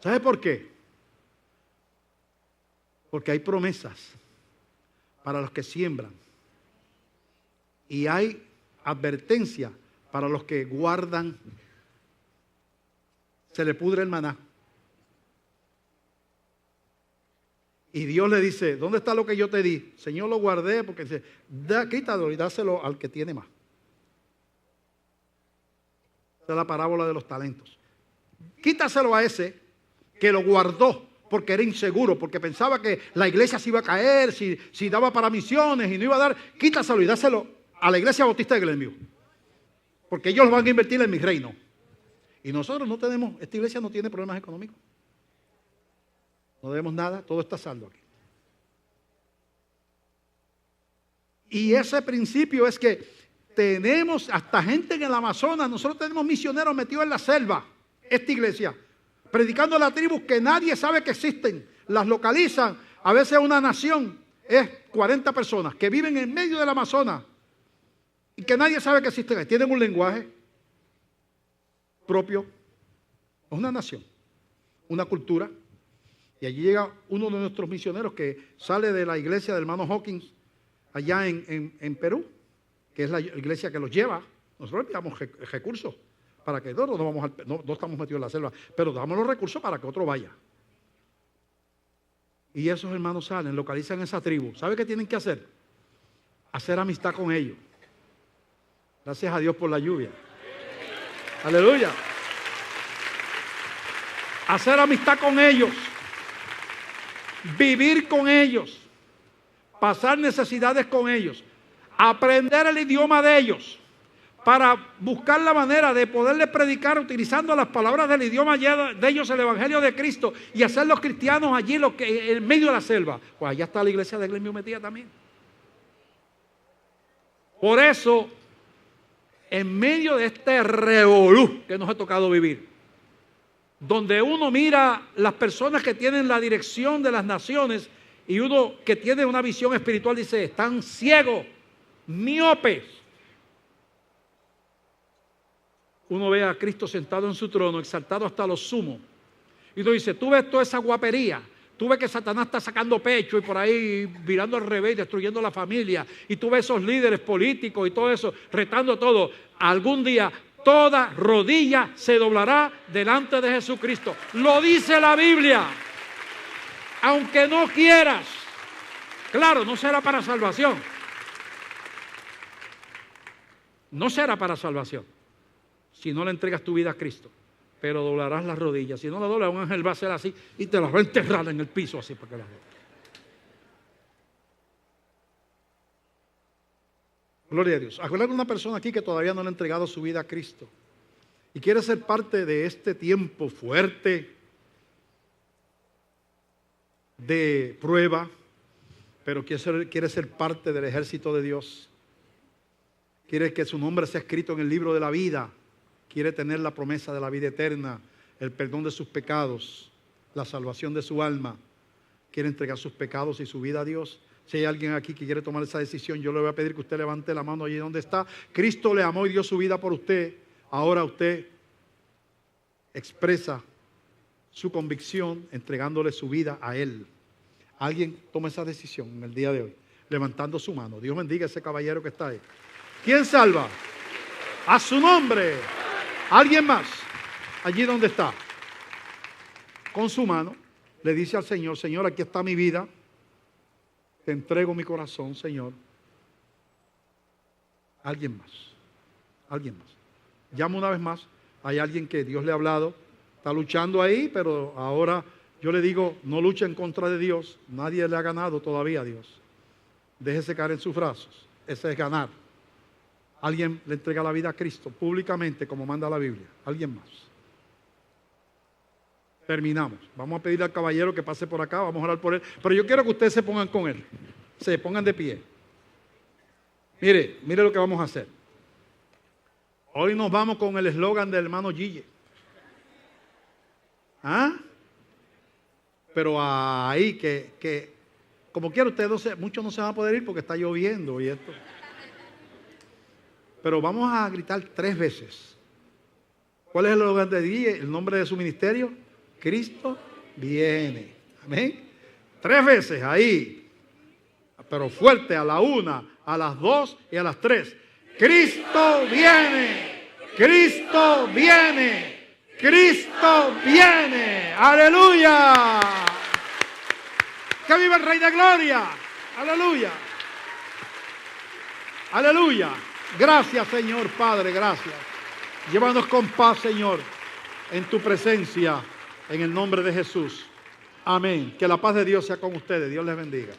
¿Sabe por qué? Porque hay promesas para los que siembran y hay advertencia para los que guardan. Se le pudre el maná. Y Dios le dice, ¿dónde está lo que yo te di? Señor, lo guardé porque dice, quítalo y dáselo al que tiene más. Esa es la parábola de los talentos. Quítaselo a ese que lo guardó porque era inseguro, porque pensaba que la iglesia se iba a caer, si daba para misiones y no iba a dar. Quítaselo y dáselo a la iglesia bautista de Glenview, porque ellos van a invertir en mi reino. Y nosotros no tenemos, esta iglesia no tiene problemas económicos. No debemos nada, todo está saldo aquí. Y ese principio es que tenemos hasta gente en el Amazonas, nosotros tenemos misioneros metidos en la selva, esta iglesia, predicando a las tribus que nadie sabe que existen, las localizan, a veces una nación es 40 personas que viven en medio del Amazonas y que nadie sabe que existen, tienen un lenguaje propio, es una nación, una cultura. Y allí llega uno de nuestros misioneros que sale de la iglesia del hermano Hawkins allá en Perú, que es la iglesia que los lleva. Nosotros enviamos recursos para que no estamos metidos en la selva, pero damos los recursos para que otro vaya. Y esos hermanos salen, localizan esa tribu. ¿Sabe qué tienen que hacer? Hacer amistad con ellos. Gracias a Dios por la lluvia. Aleluya. Hacer amistad con ellos. Vivir con ellos, pasar necesidades con ellos, aprender el idioma de ellos, para buscar la manera de poderles predicar utilizando las palabras del idioma de ellos, el Evangelio de Cristo, y hacerlos cristianos allí en medio de la selva. Pues allá está la iglesia de Glenview metida también. Por eso, en medio de este revolú que nos ha tocado vivir, donde uno mira las personas que tienen la dirección de las naciones y uno que tiene una visión espiritual dice, están ciegos, miopes. Uno ve a Cristo sentado en su trono, exaltado hasta lo sumo. Y uno dice, tú ves toda esa guapería, tú ves que Satanás está sacando pecho y por ahí virando al revés, destruyendo la familia. Y tú ves esos líderes políticos y todo eso, retando todo. Algún día toda rodilla se doblará delante de Jesucristo. Lo dice la Biblia. Aunque no quieras. Claro, no será para salvación. No será para salvación. Si no le entregas tu vida a Cristo. Pero doblarás las rodillas. Si no la doblas, un ángel va a hacer así y te las va a enterrar en el piso así para que las dobles. Gloria a Dios. Acuérdate de una persona aquí que todavía no le ha entregado su vida a Cristo y quiere ser parte de este tiempo fuerte de prueba, pero quiere ser parte del ejército de Dios. Quiere que su nombre sea escrito en el libro de la vida. Quiere tener la promesa de la vida eterna, el perdón de sus pecados, la salvación de su alma. Quiere entregar sus pecados y su vida a Dios. Si hay alguien aquí que quiere tomar esa decisión, yo le voy a pedir que usted levante la mano allí donde está. Cristo le amó y dio su vida por usted. Ahora usted expresa su convicción entregándole su vida a Él. Alguien toma esa decisión en el día de hoy, levantando su mano. Dios bendiga a ese caballero que está ahí. ¿Quién salva? A su nombre. ¿Alguien más? Allí donde está. Con su mano le dice al Señor, Señor, aquí está mi vida. Te entrego mi corazón, Señor. Alguien más. Alguien más. Llamo una vez más. Hay alguien que Dios le ha hablado. Está luchando ahí, pero ahora yo le digo, no luche en contra de Dios. Nadie le ha ganado todavía a Dios. Déjese caer en sus brazos. Ese es ganar. Alguien le entrega la vida a Cristo públicamente como manda la Biblia. Alguien más. Terminamos. Vamos a pedirle al caballero que pase por acá, vamos a orar por él. Pero yo quiero que ustedes se pongan con él. Se pongan de pie. Mire lo que vamos a hacer. Hoy nos vamos con el eslogan del hermano Gille. ¿Ah? Pero ahí que como quiera ustedes, muchos no se van a poder ir porque está lloviendo y esto. Pero vamos a gritar 3 veces. ¿Cuál es el eslogan de Gille? El nombre de su ministerio. Cristo viene. Amén. 3 veces ahí. Pero fuerte, a la 1, a las 2 y a las 3. Cristo viene. Cristo viene. Cristo viene. Aleluya. Que viva el Rey de Gloria. Aleluya. Aleluya. Gracias, Señor Padre, gracias. Llévanos con paz, Señor, en tu presencia, en el nombre de Jesús. Amén. Que la paz de Dios sea con ustedes. Dios les bendiga.